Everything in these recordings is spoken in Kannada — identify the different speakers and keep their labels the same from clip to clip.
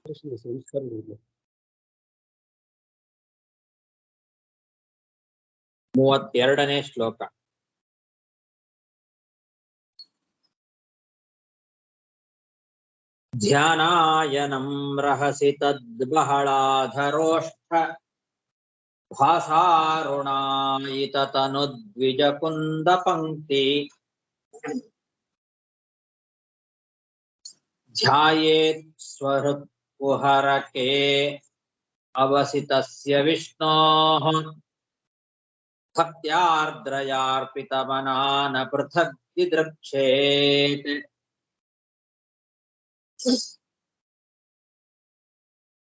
Speaker 1: ಸಂಸ್ಕರಣೆ
Speaker 2: 32ನೇ ಶ್ಲೋಕ. ಧ್ಯಾನಾಯನಂ ರಹಸಿ ತದ್ಬಹಳಾಧರೋಷ್ಠ ಭಾಸಾರುಣಾಯಿತ ತನುದ್ವಿಜ ಕುಂದ ಪಂಕ್ತಿ ಧ್ಯಾಯೇತ್ ಸ್ವಹೃತ್ ಕುಹರಕೆ ಅವಸಿತಸ್ಯ ವಿಷ್ಣೋಃ ಭಕ್ತ್ಯಾರ್ದ್ರಯಾರ್ಪಿತಮನಾನ ಪೃಥಗ್ ದಿದೃಕ್ಷೇತ್.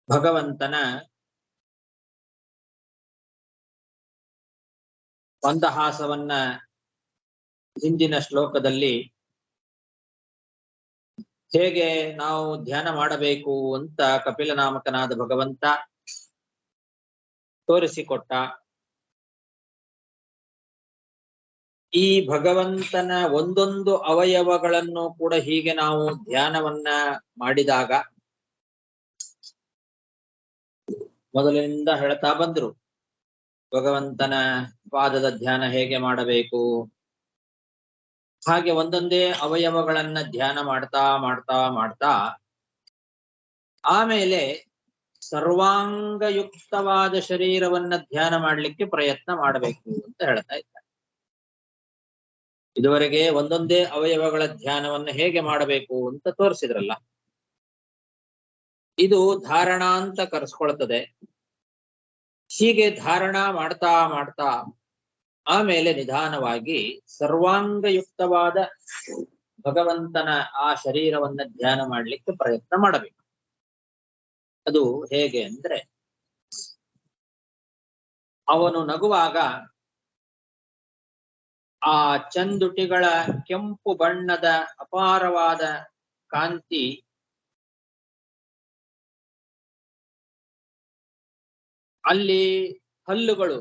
Speaker 2: ಭಗವಂತನ ಮಂದಹಾಸವನ್ನ ಹಿಂದಿನ ಶ್ಲೋಕದಲ್ಲಿ ಹೇಗೆ ನಾವು ಧ್ಯಾನ ಮಾಡಬೇಕು ಅಂತ ಕಪಿಲನಾಮಕನಾದ ಭಗವಂತ ತೋರಿಸಿಕೊಟ್ಟ. ಈ ಭಗವಂತನ ಒಂದೊಂದು ಅವಯವಗಳನ್ನು ಕೂಡ ಹೀಗೆ ನಾವು ಧ್ಯಾನವನ್ನ ಮಾಡಿದಾಗ ಮೊದಲಿನಿಂದ ಹೇಳ್ತಾ ಬಂದ್ರು. ಭಗವಂತನ ಪಾದದ ಧ್ಯಾನ ಹೇಗೆ ಮಾಡಬೇಕು, ಹಾಗೆ ಒಂದೊಂದೇ ಅವಯವಗಳನ್ನ ಧ್ಯಾನ ಮಾಡ್ತಾ ಮಾಡ್ತಾ ಮಾಡ್ತಾ ಆಮೇಲೆ ಸರ್ವಾಂಗಯುಕ್ತವಾದ ಶರೀರವನ್ನ ಧ್ಯಾನ ಮಾಡಲಿಕ್ಕೆ ಪ್ರಯತ್ನ ಮಾಡಬೇಕು ಅಂತ ಹೇಳ್ತಾ ಇದ್ದಾರೆ. ಇದುವರೆಗೆ ಒಂದೊಂದೇ ಅವಯವಗಳ ಧ್ಯಾನವನ್ನು ಹೇಗೆ ಮಾಡಬೇಕು ಅಂತ ತೋರಿಸಿದ್ರಲ್ಲ. ಇದು ಧಾರಣ ಅಂತ ಕರೆಸ್ಕೊಳ್ತದೆ. ಹೀಗೆ ಧಾರಣ ಮಾಡ್ತಾ ಮಾಡ್ತಾ ಆಮೇಲೆ ನಿಧಾನವಾಗಿ ಸರ್ವಾಂಗಯುಕ್ತವಾದ ಭಗವಂತನ ಆ ಶರೀರವನ್ನ ಧ್ಯಾನ ಮಾಡಲಿಕ್ಕೆ ಪ್ರಯತ್ನ ಮಾಡಬೇಕು. ಅದು ಹೇಗೆ ಅಂದ್ರೆ, ಅವನು ನಗುವಾಗ ಆ ಚಂದುಟಿಗಳ ಕೆಂಪು ಬಣ್ಣದ ಅಪಾರವಾದ ಕಾಂತಿ ಅಲ್ಲಿ ಹಲ್ಲುಗಳು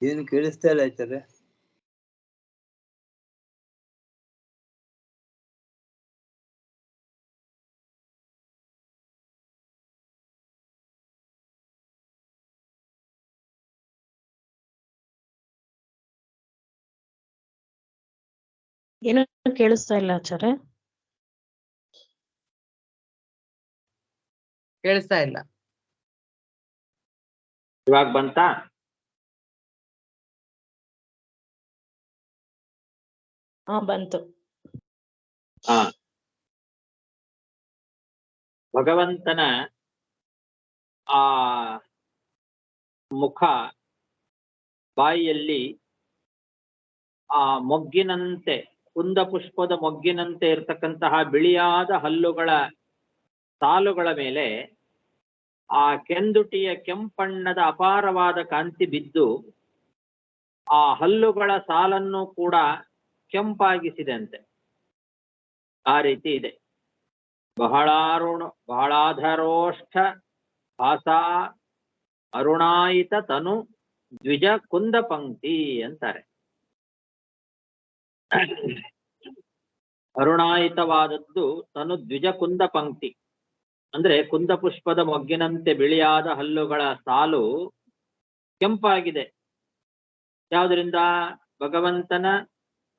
Speaker 3: ಏನು ಕೇಳಿಸ್ತಾ ಇಲ್ಲ ಆಯ್ತಾರೆ.
Speaker 4: ಏನು ಕೇಳಿಸ್ತಾ ಇಲ್ಲ ಆಚಾರ್ಯ.
Speaker 5: ಕೇಳಿಸ್ತಾ ಇಲ್ಲ.
Speaker 2: ಇವಾಗ ಬಂತಾ?
Speaker 4: ಬಂತು.
Speaker 2: ಭಗವಂತನ ಆ ಮುಖ, ಬಾಯಿಯಲ್ಲಿ ಆ ಮೊಗ್ಗಿನಂತೆ, ಕುಂದ ಪುಷ್ಪದ ಮೊಗ್ಗಿನಂತೆ ಇರತಕ್ಕಂತಹ ಬಿಳಿಯಾದ ಹಲ್ಲುಗಳ ಸಾಲುಗಳ ಮೇಲೆ ಆ ಕೆಂದುಟಿಯ ಕೆಂಪಣ್ಣದ ಅಪಾರವಾದ ಕಾಂತಿ ಬಿದ್ದು ಆ ಹಲ್ಲುಗಳ ಸಾಲನ್ನು ಕೂಡ ಕೆಂಪಾಗಿಸಿದೆ ಅಂತೆ. ಆ ರೀತಿ ಇದೆ. ಬಹಳಾಧರೋಷ್ಠ ಭಾಸಾ ಅರುಣಾಯಿತ ತನು ದ್ವಿಜ ಕುಂದ ಪಂಕ್ತಿ ಅಂತಾರೆ. ಅರುಣಾಯಿತವಾದದ್ದು ತನು ದ್ವಿಜ ಕುಂದ ಪಂಕ್ತಿ ಅಂದ್ರೆ ಕುಂದ ಪುಷ್ಪದ ಮೊಗ್ಗಿನಂತೆ ಬಿಳಿಯಾದ ಹಲ್ಲುಗಳ ಸಾಲು ಕೆಂಪಾಗಿದೆ. ಯಾವುದರಿಂದ? ಭಗವಂತನ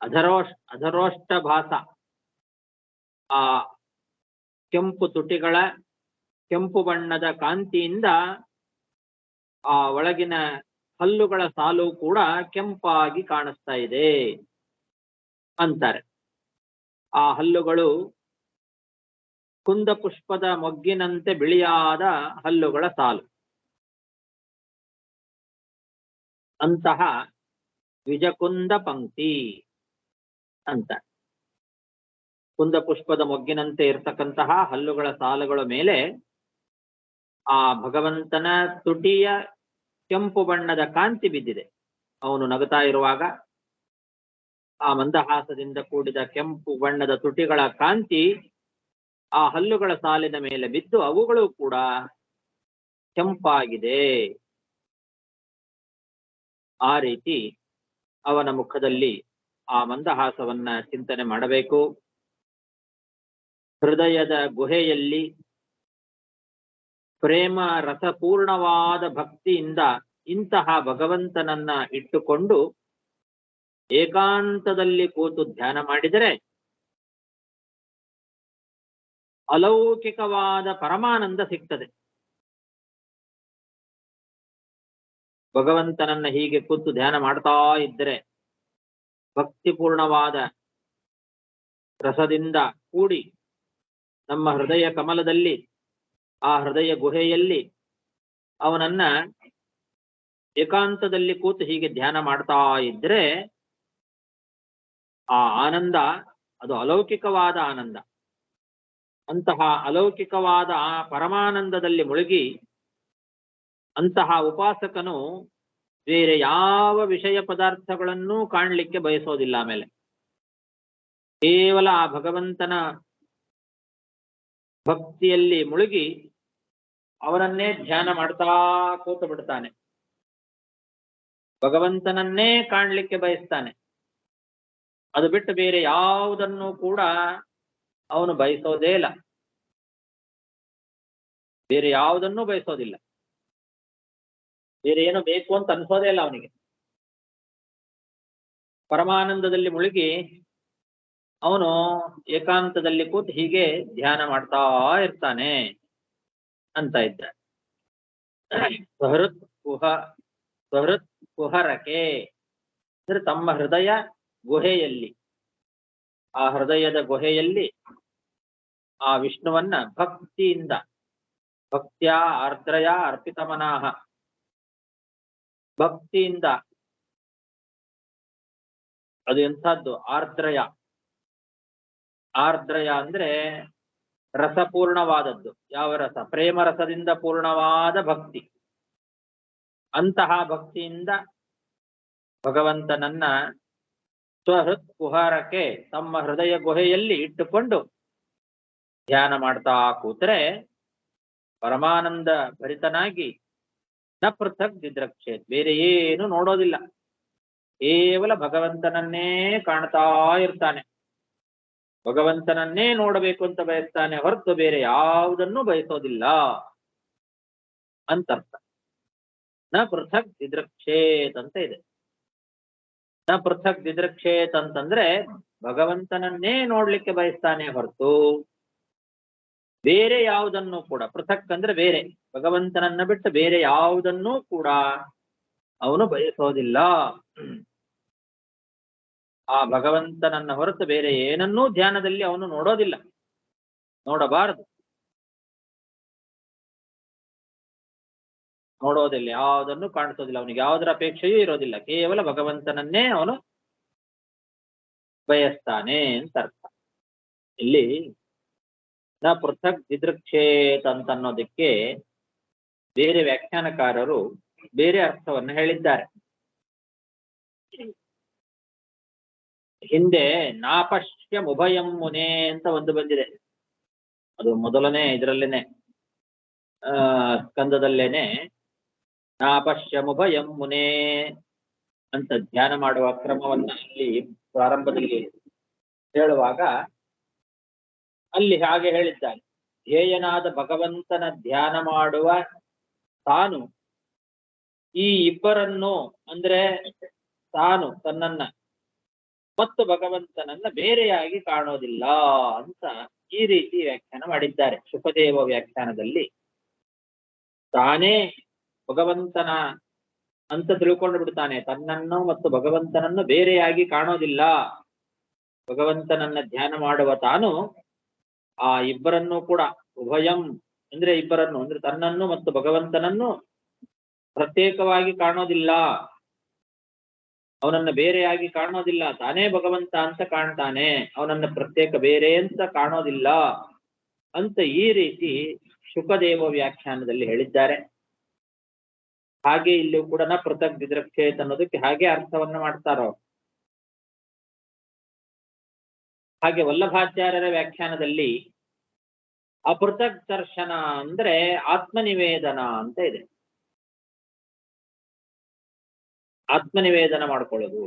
Speaker 2: ಅಧರೋಷ್ಠ ಭಾಸ, ಆ ಕೆಂಪು ತುಟಿಗಳ ಕೆಂಪು ಬಣ್ಣದ ಕಾಂತಿಯಿಂದ ಆ ಒಳಗಿನ ಹಲ್ಲುಗಳ ಸಾಲು ಕೂಡ ಕೆಂಪಾಗಿ ಕಾಣಿಸ್ತಾ ಇದೆ ಅಂತಾರೆ. ಆ ಹಲ್ಲುಗಳು ಕುಂದ ಪುಷ್ಪದ ಮೊಗ್ಗಿನಂತೆ ಬಿಳಿಯಾದ ಹಲ್ಲುಗಳ ಸಾಲು. ಅಂತಹ ವಿಜಕುಂದ ಪಂಕ್ತಿ ಅಂತ. ಕುಂದ ಪುಷ್ಪದ ಮೊಗ್ಗಿನಂತೆ ಇರತಕ್ಕಂತಹ ಹಲ್ಲುಗಳ ಸಾಲುಗಳ ಮೇಲೆ ಆ ಭಗವಂತನ ತುಟಿಯ ಕೆಂಪು ಬಣ್ಣದ ಕಾಂತಿ ಬಿದ್ದಿದೆ. ಅವನು ನಗುತ್ತಾ ಇರುವಾಗ ಆ ಮಂದಹಾಸದಿಂದ ಕೂಡಿದ ಕೆಂಪು ಬಣ್ಣದ ತುಟಿಗಳ ಕಾಂತಿ ಆ ಹಲ್ಲುಗಳ ಸಾಲಿನ ಮೇಲೆ ಬಿದ್ದು ಅವುಗಳು ಕೂಡ ಕೆಂಪಾಗಿದೆ. ಆ ರೀತಿ ಅವನ ಮುಖದಲ್ಲಿ ಆ ಮಂದಹಾಸವನ್ನ ಚಿಂತನೆ ಮಾಡಬೇಕು. ಹೃದಯದ ಗುಹೆಯಲ್ಲಿ ಪ್ರೇಮ ರಸಪೂರ್ಣವಾದ ಭಕ್ತಿಯಿಂದ ಇಂತಹ ಭಗವಂತನನ್ನ ಇಟ್ಟುಕೊಂಡು ಏಕಾಂತದಲ್ಲಿ ಕೂತು ಧ್ಯಾನ ಮಾಡಿದರೆ ಅಲೌಕಿಕವಾದ ಪರಮಾನಂದ ಸಿಗ್ತದೆ. ಭಗವಂತನನ್ನ ಹೀಗೆ ಕೂತು ಧ್ಯಾನ ಮಾಡ್ತಾ ಇದ್ದರೆ ಭಕ್ತಿಪೂರ್ಣವಾದ ರಸದಿಂದ ಕೂಡಿ ನಮ್ಮ ಹೃದಯ ಕಮಲದಲ್ಲಿ ಆ ಹೃದಯ ಗುಹೆಯಲ್ಲಿ ಅವನನ್ನ ಏಕಾಂತದಲ್ಲಿ ಕೂತು ಹೀಗೆ ಧ್ಯಾನ ಮಾಡ್ತಾ ಇದ್ರೆ ಆ ಆನಂದ ಅದು ಅಲೌಕಿಕವಾದ ಆನಂದ. ಅಂತಹ ಅಲೌಕಿಕವಾದ ಆ ಪರಮಾನಂದದಲ್ಲಿ ಮುಳುಗಿ ಅಂತಹ ಉಪಾಸಕನು ಬೇರೆ ಯಾವ ವಿಷಯ ಪದಾರ್ಥಗಳನ್ನೂ ಕಾಣಲಿಕ್ಕೆ ಬಯಸೋದಿಲ್ಲ. ಆಮೇಲೆ ಕೇವಲ ಆ ಭಗವಂತನ ಭಕ್ತಿಯಲ್ಲಿ ಮುಳುಗಿ ಅವನನ್ನೇ ಧ್ಯಾನ ಮಾಡ್ತಾ ಕೂತು ಬಿಡ್ತಾನೆ. ಭಗವಂತನನ್ನೇ ಕಾಣಲಿಕ್ಕೆ ಬಯಸ್ತಾನೆ. ಅದು ಬಿಟ್ಟು ಬೇರೆ ಯಾವುದನ್ನು ಕೂಡ ಅವನು ಬಯಸೋದೇ ಇಲ್ಲ. ಬೇರೆ ಯಾವುದನ್ನೂ ಬಯಸೋದಿಲ್ಲ. ಬೇರೆ ಏನೋ ಬೇಕು ಅಂತ ಅನ್ಸೋದೇ ಇಲ್ಲ ಅವನಿಗೆ. ಪರಮಾನಂದದಲ್ಲಿ ಮುಳುಗಿ ಅವನು ಏಕಾಂತದಲ್ಲಿ ಕೂತು ಹೀಗೆ ಧ್ಯಾನ ಮಾಡ್ತಾ ಇರ್ತಾನೆ ಅಂತ ಇದ್ದ. ಸ್ವಹೃತ್ ಕುಹರಕೆ ಅಂದ್ರೆ ತಮ್ಮ ಹೃದಯ ಗುಹೆಯಲ್ಲಿ, ಆ ಹೃದಯದ ಗುಹೆಯಲ್ಲಿ ಆ ವಿಷ್ಣುವನ್ನ ಭಕ್ತಿಯಿಂದ, ಭಕ್ತ್ಯಾ ಆರ್ದ್ರಯ ಅರ್ಪಿತಮನಾಹ, ಭಕ್ತಿಯಿಂದ. ಅದು ಎಂಥದ್ದು? ಆರ್ದ್ರಯ. ಆರ್ದ್ರಯ ಅಂದ್ರೆ ರಸಪೂರ್ಣವಾದದ್ದು. ಯಾವ ರಸ? ಪ್ರೇಮ ರಸದಿಂದ ಪೂರ್ಣವಾದ ಭಕ್ತಿ. ಅಂತಹ ಭಕ್ತಿಯಿಂದ ಭಗವಂತನನ್ನ ಸ್ವಹೃತ್ ಕುಹಾರಕ್ಕೆ ತಮ್ಮ ಹೃದಯ ಗುಹೆಯಲ್ಲಿ ಇಟ್ಟುಕೊಂಡು ಧ್ಯಾನ ಮಾಡ್ತಾ ಕೂತ್ರೆ ಪರಮಾನಂದ ಭರಿತನಾಗಿ ನ ಪೃಥಕ್ ದಿದ್ರಕ್ಷೇತ್, ಬೇರೆ ಏನು ನೋಡೋದಿಲ್ಲ. ಕೇವಲ ಭಗವಂತನನ್ನೇ ಕಾಣ್ತಾ ಇರ್ತಾನೆ. ಭಗವಂತನನ್ನೇ ನೋಡಬೇಕು ಅಂತ ಬಯಸ್ತಾನೆ ಹೊರತು ಬೇರೆ ಯಾವುದನ್ನು ಬಯಸೋದಿಲ್ಲ ಅಂತರ್ಥ. ನ ಪೃಥಕ್ ದಿದ್ರಕ್ಷೇತ್ ಅಂತ ಇದೆ. ನ ಪೃಥಕ್ ದಿದ್ರಕ್ಷೇತ್ ಅಂತಂದ್ರೆ ಭಗವಂತನನ್ನೇ ನೋಡ್ಲಿಕ್ಕೆ ಬಯಸ್ತಾನೆ ಹೊರತು ಬೇರೆ ಯಾವುದನ್ನು ಕೂಡ, ಪೃಥಕ್ ಅಂದ್ರೆ ಬೇರೆ, ಭಗವಂತನನ್ನ ಬಿಟ್ಟು ಬೇರೆ ಯಾವುದನ್ನೂ ಕೂಡ ಅವನು ಬಯಸೋದಿಲ್ಲ. ಆ ಭಗವಂತನನ್ನ ಹೊರತು ಬೇರೆ ಏನನ್ನೂ ಧ್ಯಾನದಲ್ಲಿ ಅವನು ನೋಡೋದಿಲ್ಲ, ನೋಡಬಾರದು, ನೋಡೋದಿಲ್ಲ, ಯಾವುದನ್ನು ಕಾಣಿಸೋದಿಲ್ಲ. ಅವನಿಗೆ ಯಾವುದರ ಅಪೇಕ್ಷೆಯೂ ಇರೋದಿಲ್ಲ. ಕೇವಲ ಭಗವಂತನನ್ನೇ ಅವನು ಬಯಸ್ತಾನೆ ಅಂತ ಅರ್ಥ. ಇಲ್ಲಿ ನ ಪೃಥಕ್ ದಿದೃಕ್ಷೇತ್ ಅಂತ ಅನ್ನೋದಕ್ಕೆ ಬೇರೆ ವ್ಯಾಖ್ಯಾನಕಾರರು ಬೇರೆ ಅರ್ಥವನ್ನು ಹೇಳಿದ್ದಾರೆ. ಹಿಂದೆ ನಾಪಶ್ಯ ಮುಭಯಂ ಮುನೆ ಅಂತ ಒಂದು ಬಂದಿದೆ. ಅದು ಮೊದಲನೇ ಇದರಲ್ಲೇನೆ ಸ್ಕಂದದಲ್ಲೇನೆ ನಾಪಶ್ಯ ಮುಭಯಂ ಮುನೆ ಅಂತ ಧ್ಯಾನ ಮಾಡುವ ಕ್ರಮವನ್ನ ಅಲ್ಲಿ ಪ್ರಾರಂಭದಲ್ಲಿ ಹೇಳುವಾಗ ಅಲ್ಲಿ ಹಾಗೆ ಹೇಳಿದ್ದಾನೆ. ಧ್ಯೇಯನಾದ ಭಗವಂತನ ಧ್ಯಾನ ಮಾಡುವ ತಾನು ಈ ಇಬ್ಬರನ್ನು, ಅಂದ್ರೆ ತಾನು ತನ್ನನ್ನ ಮತ್ತು ಭಗವಂತನನ್ನ ಬೇರೆಯಾಗಿ ಕಾಣೋದಿಲ್ಲ ಅಂತ ಈ ರೀತಿ ವ್ಯಾಖ್ಯಾನ ಮಾಡಿದ್ದಾರೆ. ಶುಕದೇವ ವ್ಯಾಖ್ಯಾನದಲ್ಲಿ ತಾನೇ ಭಗವಂತನ ಅಂತ ತಿಳ್ಕೊಂಡು ಬಿಡ್ತಾನೆ. ತನ್ನನ್ನು ಮತ್ತು ಭಗವಂತನನ್ನು ಬೇರೆಯಾಗಿ ಕಾಣೋದಿಲ್ಲ. ಭಗವಂತನನ್ನ ಧ್ಯಾನ ಮಾಡುವ ತಾನು ಆ ಇಬ್ಬರನ್ನು ಕೂಡ ಉಭಯಂ ಅಂದ್ರೆ ಇಬ್ಬರನ್ನು ಅಂದ್ರೆ ತನ್ನನ್ನು ಮತ್ತು ಭಗವಂತನನ್ನು ಪ್ರತ್ಯೇಕವಾಗಿ ಕಾಣೋದಿಲ್ಲ. ಅವನನ್ನ ಬೇರೆಯಾಗಿ ಕಾಣೋದಿಲ್ಲ. ತಾನೇ ಭಗವಂತ ಅಂತ ಕಾಣ್ತಾನೆ, ಅವನನ್ನ ಪ್ರತ್ಯೇಕ ಬೇರೆ ಅಂತ ಕಾಣೋದಿಲ್ಲ ಅಂತ ಈ ರೀತಿ ಶುಕದೇವ ವ್ಯಾಖ್ಯಾನದಲ್ಲಿ ಹೇಳಿದ್ದಾರೆ. ಹಾಗೆ ಇಲ್ಲೂ ಕೂಡ ನ ಪೃಥಕ್ ದಿದ್ರಕ್ಷೇತ್ ಅನ್ನೋದಕ್ಕೆ ಹಾಗೆ ಅರ್ಥವನ್ನ ಮಾಡ್ತಾರೋ. ಹಾಗೆ ವಲ್ಲಭಾಚಾರ್ಯರ ವ್ಯಾಖ್ಯಾನದಲ್ಲಿ ಅಪೃಥಕ್ ದರ್ಶನ ಅಂದ್ರೆ ಆತ್ಮನಿವೇದನ ಅಂತ ಇದೆ. ಆತ್ಮನಿವೇದನ ಮಾಡ್ಕೊಳ್ಳೋದು.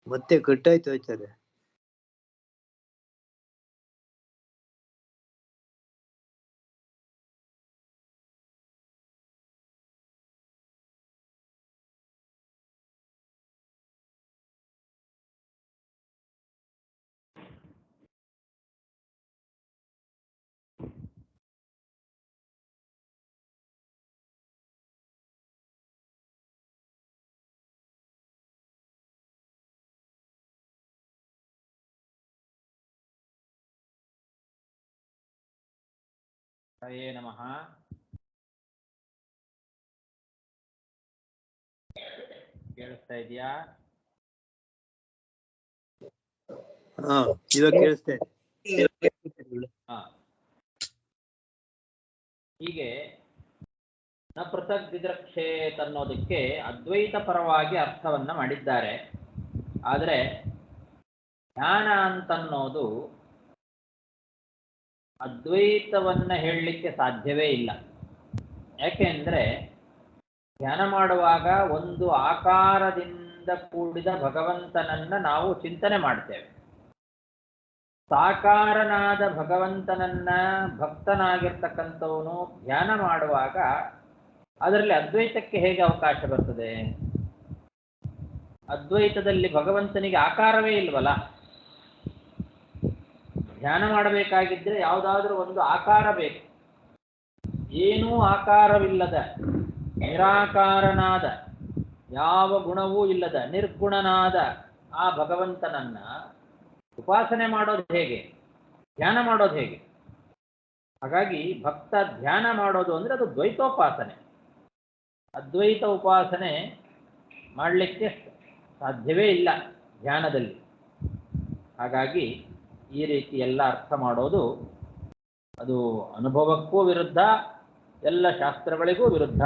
Speaker 3: ಮತ್ತೆ ಕಟ್ಟಾಯ್ತು ಆಚಾರ್ಯ.
Speaker 2: ಹರೇ ನಮಃ. ಕೇಳಿಸ್ತಾ ಇದೆಯಾ?
Speaker 3: ಹಾ, ಇವಾಗ ಕೇಳಿಸ್ತಾ ಇದೆ.
Speaker 2: ಹಾ, ಹೀಗೆ ನ ಪೃಥಕ್ ದಿದ್ರಕ್ಷೇತ್ ಅನ್ನೋದಕ್ಕೆ ಅದ್ವೈತ ಪರವಾಗಿ ಅರ್ಥವನ್ನ ಮಾಡಿದ್ದಾರೆ. ಆದರೆ ಧ್ಯಾನ ಅಂತನ್ನೋದು ಅದ್ವೈತವನ್ನ ಹೇಳಲಿಕ್ಕೆ ಸಾಧ್ಯವೇ ಇಲ್ಲ. ಯಾಕೆಂದ್ರೆ ಧ್ಯಾನ ಮಾಡುವಾಗ ಒಂದು ಆಕಾರದಿಂದ ಕೂಡಿದ ಭಗವಂತನನ್ನ ನಾವು ಚಿಂತನೆ ಮಾಡ್ತೇವೆ. ಸಾಕಾರನಾದ ಭಗವಂತನನ್ನ ಭಕ್ತನಾಗಿರ್ತಕ್ಕಂಥವನು ಧ್ಯಾನ ಮಾಡುವಾಗ ಅದರಲ್ಲಿ ಅದ್ವೈತಕ್ಕೆ ಹೇಗೆ ಅವಕಾಶ ಬರ್ತದೆ? ಅದ್ವೈತದಲ್ಲಿ ಭಗವಂತನಿಗೆ ಆಕಾರವೇ ಇಲ್ವಲ್ಲ. ಧ್ಯಾನ ಮಾಡಬೇಕಾಗಿದ್ರೆ ಯಾವುದಾದ್ರೂ ಒಂದು ಆಕಾರ ಬೇಕು. ಏನೂ ಆಕಾರವಿಲ್ಲದ ನಿರಾಕಾರನಾದ ಯಾವ ಗುಣವೂ ಇಲ್ಲದ ನಿರ್ಗುಣನಾದ ಆ ಭಗವಂತನನ್ನ ಉಪಾಸನೆ ಮಾಡೋದು ಹೇಗೆ? ಧ್ಯಾನ ಮಾಡೋದು ಹೇಗೆ? ಹಾಗಾಗಿ ಭಕ್ತ ಧ್ಯಾನ ಮಾಡೋದು ಅಂದ್ರೆ ಅದು ದ್ವೈತೋಪಾಸನೆ. ಅದ್ವೈತ ಉಪಾಸನೆ ಮಾಡಲಿಕ್ಕೆ ಸಾಧ್ಯವೇ ಇಲ್ಲ ಧ್ಯಾನದಲ್ಲಿ. ಹಾಗಾಗಿ ಈ ರೀತಿ ಎಲ್ಲ ಅರ್ಥ ಮಾಡೋದು ಅದು ಅನುಭವಕ್ಕೂ ವಿರುದ್ಧ, ಎಲ್ಲ ಶಾಸ್ತ್ರಗಳಿಗೂ ವಿರುದ್ಧ.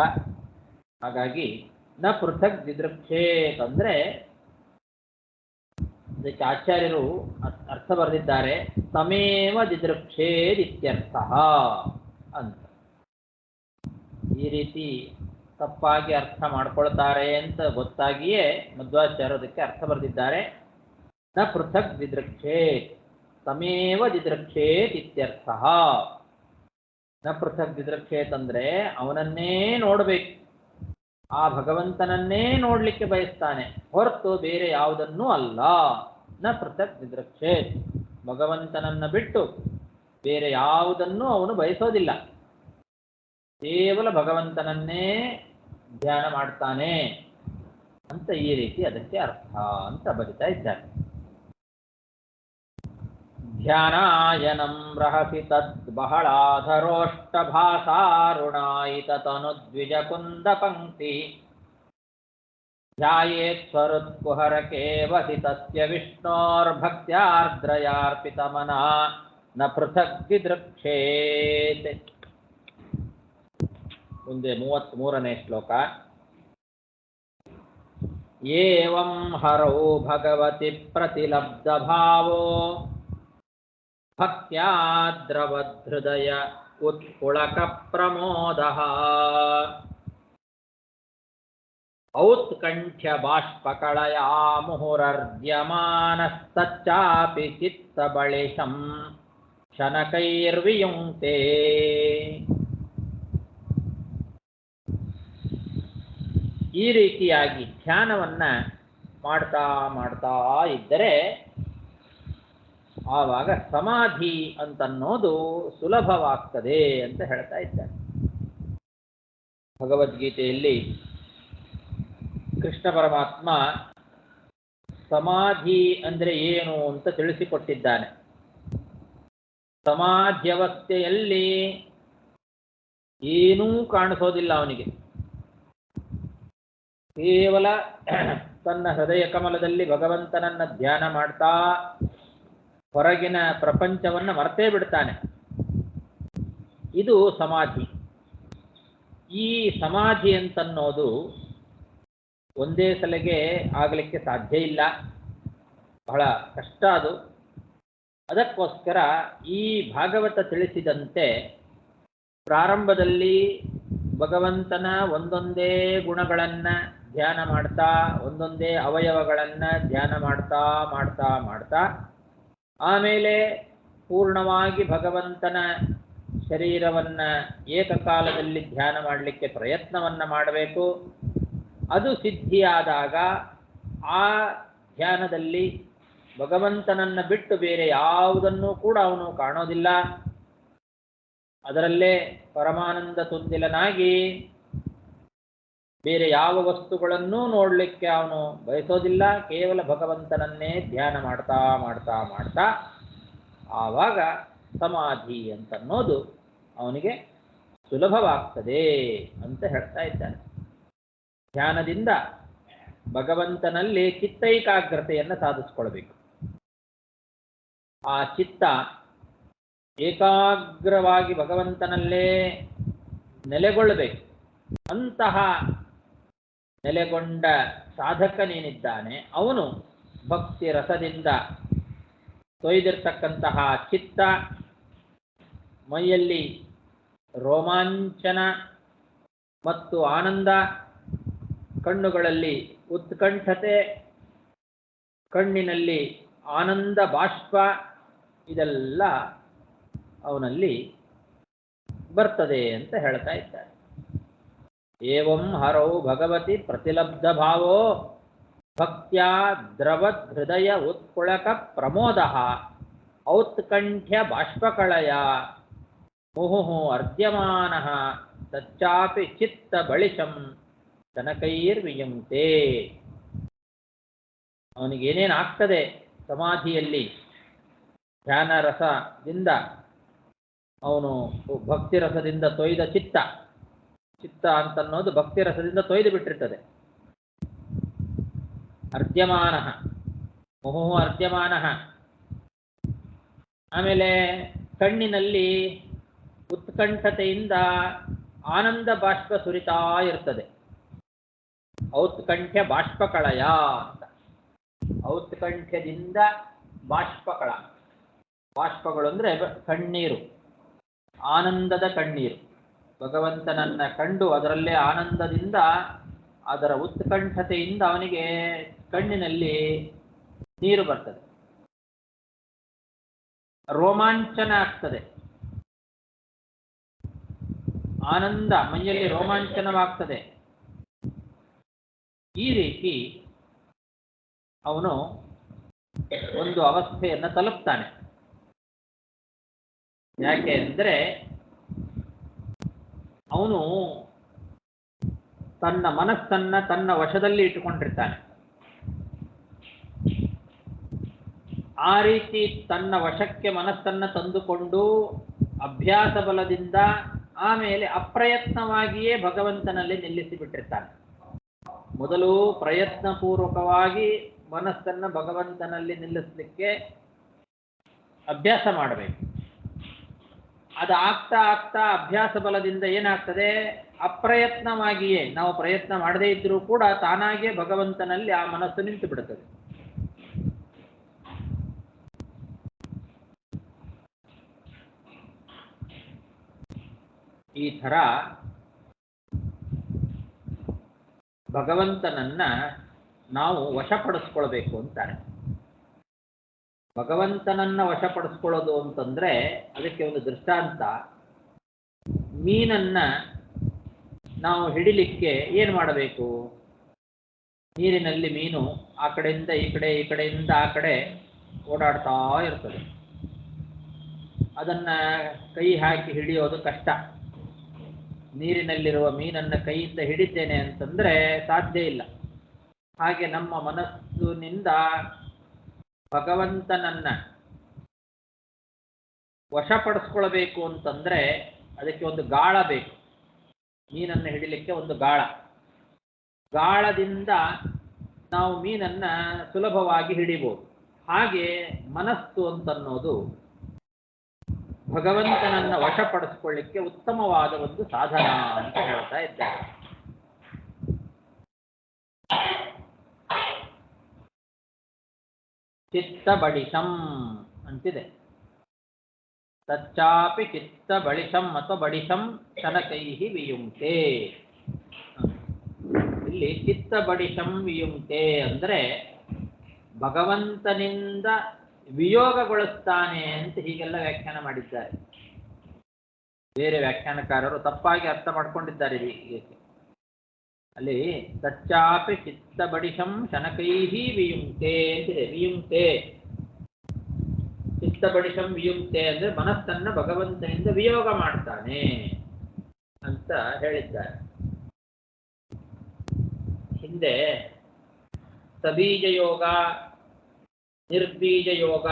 Speaker 2: ಹಾಗಾಗಿ ನ ಪೃಥಕ್ ದಿದೃಕ್ಷೇತ್ ಅಂದ್ರೆ ಅದಕ್ಕೆ ಆಚಾರ್ಯರು ಅರ್ಥ ಬರೆದಿದ್ದಾರೆ, ತಮೇವ ದಿದೃಕ್ಷೇದ್ ಇತ್ಯರ್ಥ ಅಂತ. ಈ ರೀತಿ ತಪ್ಪಾಗಿ ಅರ್ಥ ಮಾಡ್ಕೊಳ್ತಾರೆ ಅಂತ ಗೊತ್ತಾಗಿಯೇ ಮಧ್ವಾಚಾರ್ಯರು ಅದಕ್ಕೆ ಅರ್ಥ ಬರೆದಿದ್ದಾರೆ. ನ ಪೃಥಕ್ ದಿದೃಕ್ಷೇತ್ ತಮೇವ ದಿದೃಕ್ಷೇತ್ ಇತ್ಯರ್ಥಃ. ನ ಪೃಥಕ್ ದಿದೃಕ್ಷೇತ್ ಅಂದ್ರೆ ಅವನನ್ನೇ ನೋಡಬೇಕು, ಆ ಭಗವಂತನನ್ನೇ ನೋಡ್ಲಿಕ್ಕೆ ಬಯಸ್ತಾನೆ ಹೊರತು ಬೇರೆ ಯಾವುದನ್ನೂ ಅಲ್ಲ. ನ ಪೃಥಕ್ ದಿದೃಕ್ಷೇತ್, ಭಗವಂತನನ್ನ ಬಿಟ್ಟು ಬೇರೆ ಯಾವುದನ್ನೂ ಅವನು ಬಯಸೋದಿಲ್ಲ, ಕೇವಲ ಭಗವಂತನನ್ನೇ ಧ್ಯಾನ ಮಾಡ್ತಾನೆ ಅಂತ ಈ ರೀತಿ ಅದಕ್ಕೆ ಅರ್ಥ ಅಂತ ಬರಿತಾ ಇದ್ದಾರೆ. ಧ್ಯಾನಾಯನಂ ರಹಸಿ ತದ್ ಬಹಳಾಧರೋಷ್ಟಭಾಸಾರುಣಾಯಿತ ತನುದ್ವಿಜ ಕುಂದ ಪಂಕ್ತಿ ಧ್ಯಾಯೇತ್ ಸ್ವರುತ್ಕುಹರಕೇವಸಿ ತಸ್ಯ ವಿಷ್ಣೋರ್ಭಕ್ತ್ಯಾರ್ದ್ರಯಾರ್ಪಿತಮನಾ ನ ಪೃಥಕ್ ದಿದೃಕ್ಷೇತ್. ಮುಂದೆ 33ನೇ ಶ್ಲೋಕ. ಏವಂ ಹರೌ ಭಗವತಿ ಪ್ರತಿಲಬ್ಧ ಭಾವೋ ಭಕ್ತ್ಯಾದ್ರವಧೃದಯ ಉತ್ಕುಳಕ ಪ್ರಮೋದಃ ಔತ್ಕಂಠ್ಯ ಬಾಷ್ಪಕಳಯಾ ಮುಹುರರ್ದ್ಯಮಾನಸ್ತಚ್ಚಾಪಿ ಚಿತ್ತಬಳಿಶಂ ಶನಕೈರ್ವಿಯುಂಕ್ತೆ. ಈ ರೀತಿಯಾಗಿ ಧ್ಯಾನವನ್ನ ಮಾಡ್ತಾ ಮಾಡ್ತಾ ಇದ್ದರೆ ಆವಾಗ ಸಮಾಧಿ ಅಂತನ್ನೋದು ಸುಲಭವಾಗ್ತದೆ ಅಂತ ಹೇಳ್ತಾ ಇದ್ದಾರೆ. ಭಗವದ್ಗೀತೆಯಲ್ಲಿ ಕೃಷ್ಣ ಪರಮಾತ್ಮ ಸಮಾಧಿ ಅಂದ್ರೆ ಏನು ಅಂತ ತಿಳಿಸಿಕೊಟ್ಟಿದ್ದಾನೆ. ಸಮಾಧ್ಯವಸ್ಥೆಯಲ್ಲಿ ಏನೂ ಕಾಣಿಸೋದಿಲ್ಲ ಅವನಿಗೆ, ಕೇವಲ ತನ್ನ ಹೃದಯ ಕಮಲದಲ್ಲಿ ಭಗವಂತನನ್ನ ಧ್ಯಾನ ಮಾಡ್ತಾ ಹೊರಗಿನ ಪ್ರಪಂಚವನ್ನ ಮರ್ತೇ ಬಿಡ್ತಾನೆ. ಇದು ಸಮಾಧಿ. ಈ ಸಮಾಧಿ ಅಂತನ್ನೋದು ಒಂದೇ ಸಲಿಗೆ ಆಗಲಿಕ್ಕೆ ಸಾಧ್ಯ ಇಲ್ಲ, ಬಹಳ ಕಷ್ಟ ಅದು. ಅದಕ್ಕೋಸ್ಕರ ಈ ಭಾಗವತ ತಿಳಿಸಿದಂತೆ ಪ್ರಾರಂಭದಲ್ಲಿ ಭಗವಂತನ ಒಂದೊಂದೇ ಗುಣಗಳನ್ನ ಧ್ಯಾನ ಮಾಡ್ತಾ, ಒಂದೊಂದೇ ಅವಯವಗಳನ್ನ ಧ್ಯಾನ ಮಾಡ್ತಾ ಮಾಡ್ತಾ ಮಾಡ್ತಾ ಆಮೇಲೆ ಪೂರ್ಣವಾಗಿ ಭಗವಂತನ ಶರೀರವನ್ನ ಏಕಕಾಲದಲ್ಲಿ ಧ್ಯಾನ ಮಾಡಲಿಕ್ಕೆ ಪ್ರಯತ್ನವನ್ನ ಮಾಡಬೇಕು. ಅದು ಸಿದ್ಧಿಯಾದಾಗ ಆ ಧ್ಯಾನದಲ್ಲಿ ಭಗವಂತನನ್ನ ಬಿಟ್ಟು ಬೇರೆ ಯಾವುದನ್ನೂ ಕೂಡ ಅವನು ಕಾಣೋದಿಲ್ಲ. ಅದರಲ್ಲೇ ಪರಮಾನಂದ ತುಂದಿಲನಾಗಿ ಬೇರೆ ಯಾವ ವಸ್ತುಗಳನ್ನೂ ನೋಡಲಿಕ್ಕೆ ಅವನು ಬಯಸೋದಿಲ್ಲ, ಕೇವಲ ಭಗವಂತನನ್ನೇ ಧ್ಯಾನ ಮಾಡ್ತಾ ಮಾಡ್ತಾ ಮಾಡ್ತಾ ಆವಾಗ ಸಮಾಧಿ ಅಂತನ್ನೋದು ಅವನಿಗೆ ಸುಲಭವಾಗ್ತದೆ ಅಂತ ಹೇಳ್ತಾ ಇದ್ದಾನೆ. ಧ್ಯಾನದಿಂದ ಭಗವಂತನಲ್ಲಿ ಚಿತ್ತೈಕಾಗ್ರತೆಯನ್ನು ಸಾಧಿಸ್ಕೊಳ್ಬೇಕು. ಆ ಚಿತ್ತ ಏಕಾಗ್ರವಾಗಿ ಭಗವಂತನಲ್ಲೇ ನೆಲೆಗೊಳ್ಳಬೇಕು. ಅಂತಹ ನೆಲೆಗೊಂಡ ಸಾಧಕನೇನಿದ್ದಾನೆ ಅವನು ಭಕ್ತಿ ರಸದಿಂದ ತೊಯ್ದಿರ್ತಕ್ಕಂತಹ ಚಿತ್ತ, ಮೈಯಲ್ಲಿ ರೋಮಾಂಚನ ಮತ್ತು ಆನಂದ, ಕಣ್ಣುಗಳಲ್ಲಿ ಉತ್ಕಂಠತೆ, ಕಣ್ಣಿನಲ್ಲಿ ಆನಂದ ಬಾಷ್ಪ, ಇದೆಲ್ಲ ಅವನಲ್ಲಿ ಬರ್ತದೆ ಅಂತ ಹೇಳ್ತಾ ಇದ್ದಾರೆ. ಏವಂ ಹರೌ ಭಗವತಿ ಪ್ರತಿಲಬ್ಧ ಭಾವೋ ಭಕ್ತ್ಯಾ ದ್ರವದ್ ಹೃದಯ ಉತ್ಕುಳಕ ಪ್ರಮೋದಃ ಔತ್ಕಂಠ್ಯ ಬಾಷ್ಪಕಳಯ ಮುಹುಹು ಅರ್ದ್ಯಮಾನಃ ತಚ್ಚಾಪಿ ಚಿತ್ತ ಬಳಿಶಂ ತನಕೈರ್ವಿಯುಂಕ್ತೆ. ಅವನಿಗೇನೇನು ಆಗ್ತದೆ ಸಮಾಧಿಯಲ್ಲಿ ಧ್ಯಾನ ರಸದಿಂದ, ಅವನು ಭಕ್ತಿ ರಸದಿಂದ ತೊಯ್ದ ಚಿತ್ತ ಅಂತನ್ನೋದು ಭಕ್ತಿ ರಸದಿಂದ ತೊಯ್ದು ಬಿಟ್ಟಿರ್ತದೆ. ಅರ್ದ್ಯಮಾನ ಮುಹುಹು ಅರ್ದ್ಯಮಾನ, ಆಮೇಲೆ ಕಣ್ಣಿನಲ್ಲಿ ಉತ್ಕಂಠತೆಯಿಂದ ಆನಂದ ಬಾಷ್ಪ ಸುರಿತಾ ಇರ್ತದೆ. ಔತ್ಕಂಠ್ಯ ಬಾಷ್ಪಕಳಯ ಅಂತ. ಔತ್ಕಂಠ್ಯದಿಂದ ಬಾಷ್ಪಕಳ, ಬಾಷ್ಪಗಳು ಅಂದ್ರೆ ಕಣ್ಣೀರು, ಆನಂದದ ಕಣ್ಣೀರು. ಭಗವಂತನನ್ನ ಕಂಡು ಅದರಲ್ಲೇ ಆನಂದದಿಂದ, ಅದರ ಉತ್ಕಂಠತೆಯಿಂದ ಅವನಿಗೆ ಕಣ್ಣಿನಲ್ಲಿ ನೀರು ಬರ್ತದೆ, ರೋಮಾಂಚನ ಆಗ್ತದೆ, ಆನಂದ, ಮೈಯಲ್ಲಿ ರೋಮಾಂಚನವಾಗ್ತದೆ. ಈ ರೀತಿ ಅವನು ಒಂದು ಅವಸ್ಥೆಯನ್ನು ತಲುಪ್ತಾನೆ. ಯಾಕೆ ಅಂದರೆ ಅವನು ತನ್ನ ಮನಸ್ಸನ್ನ ತನ್ನ ವಶದಲ್ಲಿ ಇಟ್ಟುಕೊಂಡಿರ್ತಾನೆ. ಆ ರೀತಿ ತನ್ನ ವಶಕ್ಕೆ ಮನಸ್ಸನ್ನು ತಂದುಕೊಂಡು ಅಭ್ಯಾಸ ಬಲದಿಂದ ಆಮೇಲೆ ಅಪ್ರಯತ್ನವಾಗಿಯೇ ಭಗವಂತನಲ್ಲಿ ನಿಲ್ಲಿಸಿಬಿಟ್ಟಿರ್ತಾನೆ. ಮೊದಲು ಪ್ರಯತ್ನಪೂರ್ವಕವಾಗಿ ಮನಸ್ಸನ್ನು ಭಗವಂತನಲ್ಲಿ ನಿಲ್ಲಿಸಲಿಕ್ಕೆ ಅಭ್ಯಾಸ ಮಾಡಬೇಕು. ಅದು ಆಗ್ತಾ ಆಗ್ತಾ ಅಭ್ಯಾಸ ಬಲದಿಂದ ಏನಾಗ್ತದೆ, ಅಪ್ರಯತ್ನವಾಗಿಯೇ, ನಾವು ಪ್ರಯತ್ನ ಮಾಡದೇ ಇದ್ರೂ ಕೂಡ ತಾನಾಗಿಯೇ ಭಗವಂತನಲ್ಲಿ ಆ ಮನಸ್ಸು ನಿಂತು ಬಿಡುತ್ತದೆ. ಈ ಥರ ಭಗವಂತನನ್ನ ನಾವು ವಶಪಡಿಸ್ಕೊಳ್ಬೇಕು ಅಂತಾರೆ. ಭಗವಂತನನ್ನ ವಶಪಡಿಸ್ಕೊಳ್ಳೋದು ಅಂತಂದ್ರೆ ಅದಕ್ಕೆ ಒಂದು ದೃಷ್ಟಾಂತ. ಮೀನನ್ನ ನಾವು ಹಿಡಿಲಿಕ್ಕೆ ಏನು ಮಾಡಬೇಕು? ನೀರಿನಲ್ಲಿ ಮೀನು ಆ ಕಡೆಯಿಂದ ಈ ಕಡೆ, ಈ ಕಡೆಯಿಂದ ಆ ಕಡೆ ಓಡಾಡ್ತಾ ಇರ್ತದೆ. ಅದನ್ನ ಕೈ ಹಾಕಿ ಹಿಡಿಯೋದು ಕಷ್ಟ. ನೀರಿನಲ್ಲಿರುವ ಮೀನನ್ನು ಕೈಯಿಂದ ಹಿಡಿತೇನೆ ಅಂತಂದ್ರೆ ಸಾಧ್ಯ ಇಲ್ಲ. ಹಾಗೆ ನಮ್ಮ ಮನಸ್ಸಿನಿಂದ ಭಗವಂತನನ್ನ ವಶಪಡಿಸ್ಕೊಳ್ಬೇಕು ಅಂತಂದ್ರೆ ಅದಕ್ಕೆ ಒಂದು ಗಾಳ ಬೇಕು. ಮೀನನ್ನು ಹಿಡಿಲಿಕ್ಕೆ ಒಂದು ಗಾಳ. ಗಾಳದಿಂದ ನಾವು ಮೀನನ್ನ ಸುಲಭವಾಗಿ ಹಿಡಿಬಹುದು. ಹಾಗೆ ಮನಸ್ಸು ಅಂತನ್ನೋದು ಭಗವಂತನನ್ನ ವಶಪಡಿಸ್ಕೊಳ್ಳಿಕ್ಕೆ ಉತ್ತಮವಾದ ಒಂದು ಸಾಧನ ಅಂತ ಹೇಳ್ತಾ ಇದ್ದಾರೆ. ಚಿತ್ತ ಬಡಿಶಂ ಅಂತಿದೆ. ತಚ್ಚಾಪಿ ಚಿತ್ತ ಬಳಿಶಂ ಅಥವಾ ಬಡಿಶಂ ಶನಕೈಹಿ ವಿಯುಂಕ್ತೆ. ಇಲ್ಲಿ ಚಿತ್ತ ಬಡಿಶಂ ವಿಯುಂಕ್ತೆ ಅಂದ್ರೆ ಭಗವಂತನಿಂದ ವಿಯೋಗಗೊಳಿಸ್ತಾನೆ ಅಂತ ಹೀಗೆಲ್ಲ ವ್ಯಾಖ್ಯಾನ ಮಾಡಿದ್ದಾರೆ. ಬೇರೆ ವ್ಯಾಖ್ಯಾನಕಾರರು ತಪ್ಪಾಗಿ ಅರ್ಥ ಮಾಡ್ಕೊಂಡಿದ್ದಾರೆ. ಅಲ್ಲಿ ತಚ್ಚಾಪಿ ಚಿತ್ತ ಬಡಿಶಂ ಶನಕೈಹಿ ವಿಯುಂಕ್ತೆ ಅಂತಿದೆ. ವಿಯುಂಕ್ತೆ, ಚಿತ್ತ ಬಡಿಶಂ ವಿಯುಂಕ್ತೆ ಅಂದ್ರೆ ಮನಸ್ಸನ್ನ ಭಗವಂತನಿಂದ ವಿಯೋಗ ಮಾಡ್ತಾನೆ ಅಂತ ಹೇಳಿದ್ದಾರೆ. ಹಿಂದೆ ಸಬೀಜ ಯೋಗ, ನಿರ್ಬೀಜ ಯೋಗ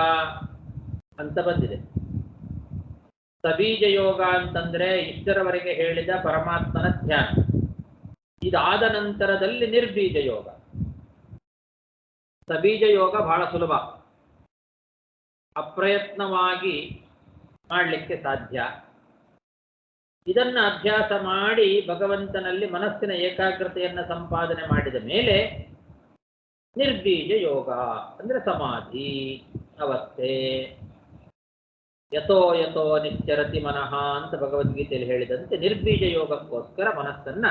Speaker 2: ಅಂತ ಬಂದಿದೆ. ಸಬೀಜ ಯೋಗ ಅಂತಂದ್ರೆ ಇಷ್ಟರವರೆಗೆ ಹೇಳಿದ ಪರಮಾತ್ಮನ ಧ್ಯಾನ. ಇದಾದ ನಂತರದಲ್ಲಿ ನಿರ್ಬೀಜ ಯೋಗ. ಸಬೀಜ ಯೋಗ ಬಹಳ ಸುಲಭ, ಅಪ್ರಯತ್ನವಾಗಿ ಮಾಡಲಿಕ್ಕೆ ಸಾಧ್ಯ. ಇದನ್ನ ಅಭ್ಯಾಸ ಮಾಡಿ ಭಗವಂತನಲ್ಲಿ ಮನಸ್ಸಿನ ಏಕಾಗ್ರತೆಯನ್ನು ಸಂಪಾದನೆ ಮಾಡಿದ ಮೇಲೆ ನಿರ್ಬೀಜ ಯೋಗ ಅಂದ್ರೆ ಸಮಾಧಿ ಅವಸ್ಥೆ. ಯಥೋ ಯಥೋ ನಿಶ್ಚರತಿ ಮನಃ ಅಂತ ಭಗವದ್ಗೀತೆಯಲ್ಲಿ ಹೇಳಿದಂತೆ ನಿರ್ಬೀಜ ಯೋಗಕ್ಕೋಸ್ಕರ ಮನಸ್ಸನ್ನ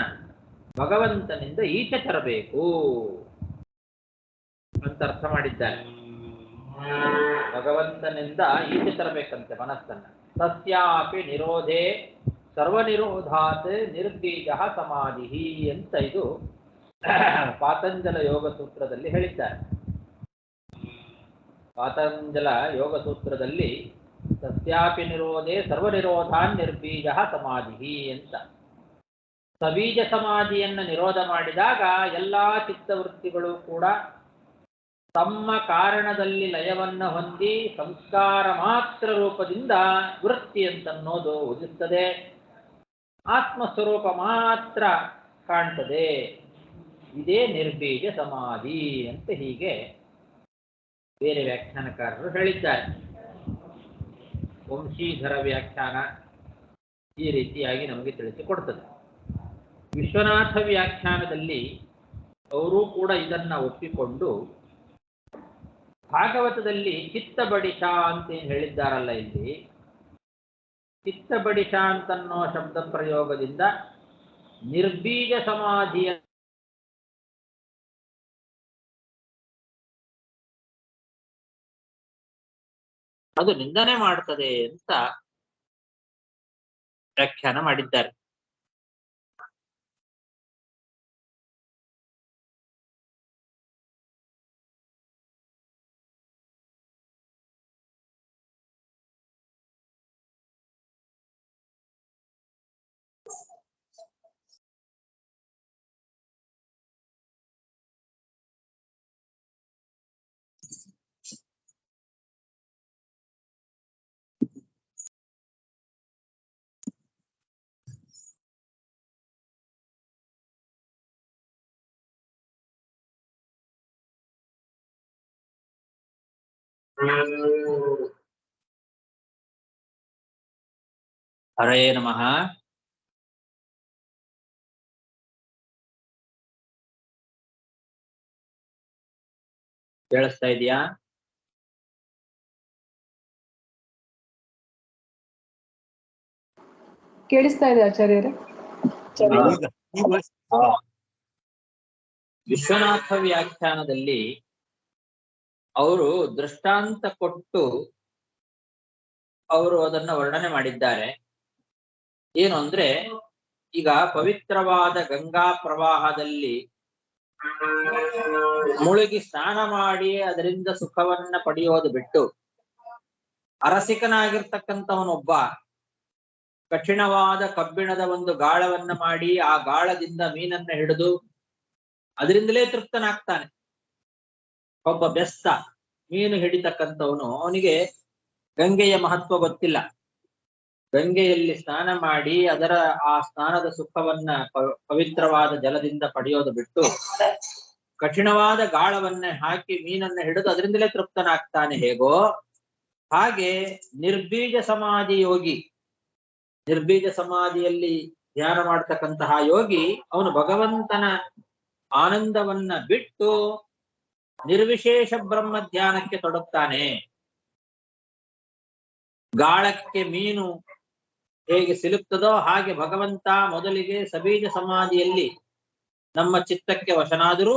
Speaker 2: ಭಗವಂತನಿಂದ ಈಚೆ ತರಬೇಕು ಅಂತ ಅರ್ಥ ಮಾಡಿದ್ದಾರೆ. ಭಗವಂತನಿಂದ ಈಚೆ ತರಬೇಕಂತೆ ಮನಸ್ಸನ್ನ. ತಸ್ಯಾಪಿ ನಿರೋಧೇ ಸರ್ವನಿರೋಧಾತ್ ನಿರ್ಬೀಜ ಸಮಾಧಿ ಅಂತ ಇದು ಪಾತಂಜಲ ಯೋಗ ಸೂತ್ರದಲ್ಲಿ ಹೇಳಿದ್ದಾರೆ. ಪಾತಂಜಲ ಯೋಗ ಸೂತ್ರದಲ್ಲಿ ಸಸ್ಯಾಪಿ ನಿರೋಧೇ ಸರ್ವನಿರೋಧಾನ್ ನಿರ್ಬೀಜ ಸಮಾಧಿ ಅಂತ. ಸಬೀಜ ಸಮಾಧಿಯನ್ನು ನಿರೋಧ ಮಾಡಿದಾಗ ಎಲ್ಲಾ ಚಿತ್ತವೃತ್ತಿಗಳು ಕೂಡ ತಮ್ಮ ಕಾರಣದಲ್ಲಿ ಲಯವನ್ನು ಹೊಂದಿ ಸಂಸ್ಕಾರ ಮಾತ್ರ ರೂಪದಿಂದ ವೃತ್ತಿ ಅಂತನ್ನೋದು ಉದಿಸ್ತದೆ. ಆತ್ಮಸ್ವರೂಪ ಮಾತ್ರ ಕಾಣ್ತದೆ. ಇದೇ ನಿರ್ಬೀಜ ಸಮಾಧಿ ಅಂತ ಹೀಗೆ ಬೇರೆ ವ್ಯಾಖ್ಯಾನಕಾರರು ಹೇಳಿದ್ದಾರೆ. ವಂಶೀಧರ ವ್ಯಾಖ್ಯಾನ ಈ ರೀತಿಯಾಗಿ ನಮಗೆ ತಿಳಿಸಿಕೊಡ್ತದೆ. ವಿಶ್ವನಾಥ ವ್ಯಾಖ್ಯಾನದಲ್ಲಿ ಅವರೂ ಕೂಡ ಇದನ್ನ ಒಪ್ಪಿಕೊಂಡು ಭಾಗವತದಲ್ಲಿ ಚಿತ್ತ ಬಡಿಶ ಅಂತ ಏನು ಹೇಳಿದ್ದಾರಲ್ಲ, ಇಲ್ಲಿ ಚಿತ್ತ ಬಡಿಶ ಅಂತನ್ನೋ ಶಬ್ದ ಪ್ರಯೋಗದಿಂದ ನಿರ್ಬೀಜ ಸಮಾಧಿಯ ಅದು ನಿಂದನೆ ಮಾಡ್ತದೆ ಅಂತ ವ್ಯಾಖ್ಯಾನ ಮಾಡಿದ್ದಾರೆ. ಹರೇ ನಮಃ. ಕೇಳಿಸ್ತಾ ಇದೆಯಾ?
Speaker 1: ಕೇಳಿಸ್ತಾ ಇದೆ ಆಚಾರ್ಯರೇ.
Speaker 2: ವಿಶ್ವನಾಥ ವ್ಯಾಖ್ಯಾನದಲ್ಲಿ ಅವರು ದೃಷ್ಟಾಂತ ಕೊಟ್ಟು ಅವರು ಅದನ್ನ ವರ್ಣನೆ ಮಾಡಿದ್ದಾರೆ. ಏನು ಅಂದ್ರೆ, ಈಗ ಪವಿತ್ರವಾದ ಗಂಗಾ ಪ್ರವಾಹದಲ್ಲಿ ಮುಳುಗಿ ಸ್ನಾನ ಮಾಡಿ ಅದರಿಂದ ಸುಖವನ್ನ ಪಡೆಯೋದು ಬಿಟ್ಟು, ಅರಸಿಕನಾಗಿರ್ತಕ್ಕಂಥವನೊಬ್ಬ ಕಠಿಣವಾದ ಕಬ್ಬಿಣದ ಒಂದು ಗಾಳವನ್ನ ಮಾಡಿ ಆ ಗಾಳದಿಂದ ಮೀನನ್ನ ಹಿಡಿದು ಅದರಿಂದಲೇ ತೃಪ್ತನಾಗ್ತಾನೆ. ಒಬ್ಬ ಬೆಸ್ತ ಮೀನು ಹಿಡಿತಕ್ಕಂಥವನು, ಅವನಿಗೆ ಗಂಗೆಯ ಮಹತ್ವ ಗೊತ್ತಿಲ್ಲ. ಗಂಗೆಯಲ್ಲಿ ಸ್ನಾನ ಮಾಡಿ ಅದರ ಆ ಸ್ನಾನದ ಸುಖವನ್ನ ಪವಿತ್ರವಾದ ಜಲದಿಂದ ಪಡೆಯೋದು ಬಿಟ್ಟು ಕಠಿಣವಾದ ಗಾಳವನ್ನ ಹಾಕಿ ಮೀನನ್ನ ಹಿಡಿದು ಅದರಿಂದಲೇ ತೃಪ್ತನಾಗ್ತಾನೆ. ಹೇಗೋ ಹಾಗೆ ನಿರ್ಬೀಜ ಸಮಾಧಿ ಯೋಗಿ, ನಿರ್ಬೀಜ ಸಮಾಧಿಯಲ್ಲಿ ಧ್ಯಾನ ಮಾಡ್ತಕ್ಕಂತಹ ಯೋಗಿ, ಅವನು ಭಗವಂತನ ಆನಂದವನ್ನ ಬಿಟ್ಟು ನಿರ್ವಿಶೇಷ ಬ್ರಹ್ಮ ಧ್ಯಾನಕ್ಕೆ ತೊಡಗ್ತಾನೆ. ಗಾಳಕ್ಕೆ ಮೀನು ಹೇಗೆ ಸಿಲುಕ್ತದೋ ಹಾಗೆ ಭಗವಂತ ಮೊದಲಿಗೆ ಸಬೀಜ ಸಮಾಧಿಯಲ್ಲಿ ನಮ್ಮ ಚಿತ್ತಕ್ಕೆ ವಶನಾದರೂ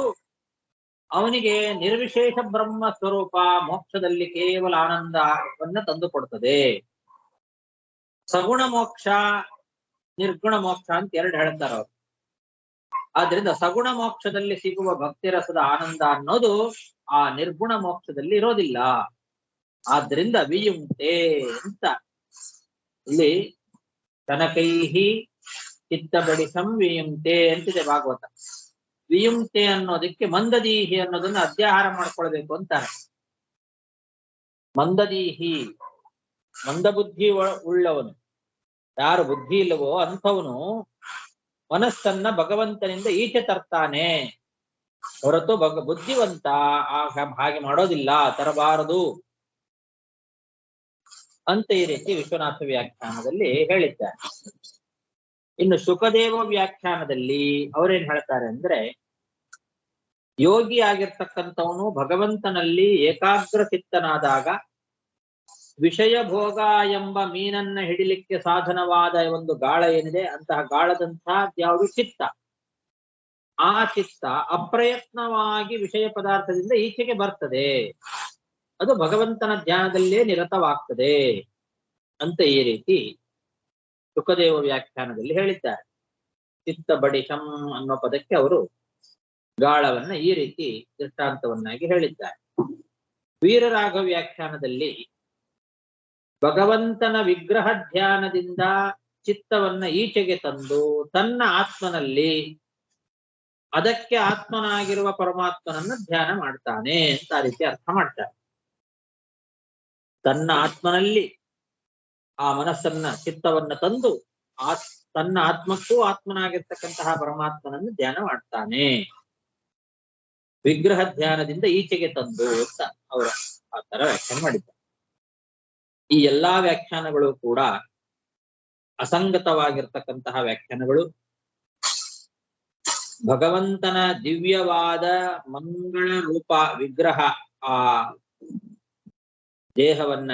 Speaker 2: ಅವನಿಗೆ ನಿರ್ವಿಶೇಷ ಬ್ರಹ್ಮ ಸ್ವರೂಪ ಮೋಕ್ಷದಲ್ಲಿ ಕೇವಲ ಆನಂದವನ್ನ ತಂದುಕೊಡ್ತದೆ. ಸಗುಣ ಮೋಕ್ಷ, ನಿರ್ಗುಣ ಮೋಕ್ಷ ಅಂತ ಎರಡು ಹೇಳ್ತಾರೆ ಅವರು. ಆದ್ರಿಂದ ಸಗುಣ ಮೋಕ್ಷದಲ್ಲಿ ಸಿಗುವ ಭಕ್ತಿರಸದ ಆನಂದ ಅನ್ನೋದು ಆ ನಿರ್ಗುಣ ಮೋಕ್ಷದಲ್ಲಿ ಇರೋದಿಲ್ಲ. ಆದ್ರಿಂದ ವಿಯುಂಕ್ತೆ ಅಂತ ಇಲ್ಲಿ ತನಕೈಹಿ ಚಿತ್ತ ಬಡಿಸಂ ವಿಯುಂಕ್ತೆ ಅಂತಿದೆ ಭಾಗವತ. ವಿಯುಂಕ್ತೆ ಅನ್ನೋದಕ್ಕೆ ಮಂದದೀಹಿ ಅನ್ನೋದನ್ನ ಅಧ್ಯಾಹಾರ ಮಾಡ್ಕೊಳ್ಬೇಕು ಅಂತಾರೆ. ಮಂದದೀಹಿ, ಮಂದಬುದ್ಧಿ ಉಳ್ಳವನು, ಯಾರು ಬುದ್ಧಿ ಇಲ್ಲವೋ ಅಂಥವನು ಮನಸ್ಸನ್ನ ಭಗವಂತನಿಂದ ಈಚೆ ತರ್ತಾನೆ ಹೊರತು ಬುದ್ಧಿವಂತ ಹಾಗೆ ಮಾಡೋದಿಲ್ಲ, ತರಬಾರದು ಅಂತ ಈ ರೀತಿ ವಿಶ್ವನಾಥ ವ್ಯಾಖ್ಯಾನದಲ್ಲಿ ಹೇಳಿದ್ದಾರೆ. ಇನ್ನು ಶುಕದೇವ ವ್ಯಾಖ್ಯಾನದಲ್ಲಿ ಅವರೇನ್ ಹೇಳ್ತಾರೆ ಅಂದ್ರೆ, ಯೋಗಿ ಆಗಿರ್ತಕ್ಕಂಥವನು ಭಗವಂತನಲ್ಲಿ ಏಕಾಗ್ರ ಚಿತ್ತನಾದಾಗ ವಿಷಯ ಭೋಗ ಎಂಬ ಮೀನನ್ನ ಹಿಡಿಲಿಕ್ಕೆ ಸಾಧನವಾದ ಒಂದು ಗಾಳ ಏನಿದೆ, ಅಂತಹ ಗಾಳದಂತಹ ಯಾವುದು ಚಿತ್ತ, ಆ ಚಿತ್ತ ಅಪ್ರಯತ್ನವಾಗಿ ವಿಷಯ ಪದಾರ್ಥದಿಂದ ಈಚೆಗೆ ಬರ್ತದೆ. ಅದು ಭಗವಂತನ ಧ್ಯಾನದಲ್ಲೇ ನಿರತವಾಗ್ತದೆ ಅಂತ ಈ ರೀತಿ ಶುಕದೇವ ವ್ಯಾಖ್ಯಾನದಲ್ಲಿ ಹೇಳಿದ್ದಾರೆ. ಚಿತ್ತ ಬಡಿಶಂ ಅನ್ನೋ ಪದಕ್ಕೆ ಅವರು ಗಾಳವನ್ನ ಈ ರೀತಿ ದೃಷ್ಟಾಂತವನ್ನಾಗಿ ಹೇಳಿದ್ದಾರೆ. ವೀರರಾಘ ವ್ಯಾಖ್ಯಾನದಲ್ಲಿ ಭಗವಂತನ ವಿಗ್ರಹ ಧ್ಯಾನದಿಂದ ಚಿತ್ತವನ್ನ ಈಚೆಗೆ ತಂದು ತನ್ನ ಆತ್ಮನಲ್ಲಿ ಅದಕ್ಕೆ ಆತ್ಮನಾಗಿರುವ ಪರಮಾತ್ಮನನ್ನ ಧ್ಯಾನ ಮಾಡ್ತಾನೆ ಅಂತ ಆ ರೀತಿ ಅರ್ಥ ಮಾಡ್ತಾರೆ. ತನ್ನ ಆತ್ಮನಲ್ಲಿ ಆ ಮನಸ್ಸನ್ನ ಚಿತ್ತವನ್ನ ತಂದು ತನ್ನ ಆತ್ಮಕ್ಕೂ ಆತ್ಮನಾಗಿರ್ತಕ್ಕಂತಹ ಪರಮಾತ್ಮನನ್ನು ಧ್ಯಾನ ಮಾಡ್ತಾನೆ, ವಿಗ್ರಹ ಧ್ಯಾನದಿಂದ ಈಚೆಗೆ ತಂದು ಅಂತ ಅವರ ಆ ತರ ವ್ಯಾಖ್ಯಾನ ಮಾಡಿದ್ದಾರೆ. ಈ ಎಲ್ಲಾ ವ್ಯಾಖ್ಯಾನಗಳು ಕೂಡ ಅಸಂಗತವಾಗಿರ್ತಕ್ಕಂತಹ ವ್ಯಾಖ್ಯಾನಗಳು. ಭಗವಂತನ ದಿವ್ಯವಾದ ಮಂಗಳ ರೂಪ ವಿಗ್ರಹ ಆ ದೇಹವನ್ನ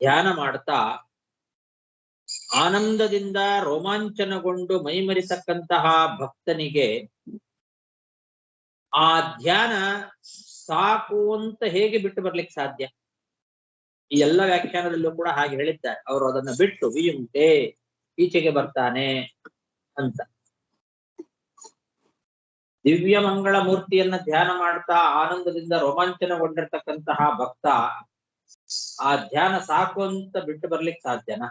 Speaker 2: ಧ್ಯಾನ ಮಾಡ್ತಾ ಆನಂದದಿಂದ ರೋಮಾಂಚನಗೊಂಡು ಮೈಮರಿತಕ್ಕಂತಹ ಭಕ್ತನಿಗೆ ಆ ಧ್ಯಾನ ಸಾಕು ಅಂತ ಹೇಗೆ ಬಿಟ್ಟು ಬರ್ಲಿಕ್ಕೆ ಸಾಧ್ಯ? ಈ ಎಲ್ಲ ವ್ಯಾಖ್ಯಾನದಲ್ಲೂ ಕೂಡ ಹಾಗೆ ಹೇಳಿದ್ದಾರೆ. ಅವರು ಅದನ್ನ ಬಿಟ್ಟು ವಿಯುಂಕ್ತೆ ಈಚೆಗೆ ಬರ್ತಾನೆ ಅಂತ. ದಿವ್ಯ ಮಂಗಳ ಮೂರ್ತಿಯನ್ನ ಧ್ಯಾನ ಮಾಡ್ತಾ ಆನಂದದಿಂದ ರೋಮಾಂಚನಗೊಂಡಿರ್ತಕ್ಕಂತಹ ಭಕ್ತ ಆ ಧ್ಯಾನ ಸಾಕು ಅಂತ ಬಿಟ್ಟು ಬರ್ಲಿಕ್ಕೆ ಸಾಧ್ಯನಾ?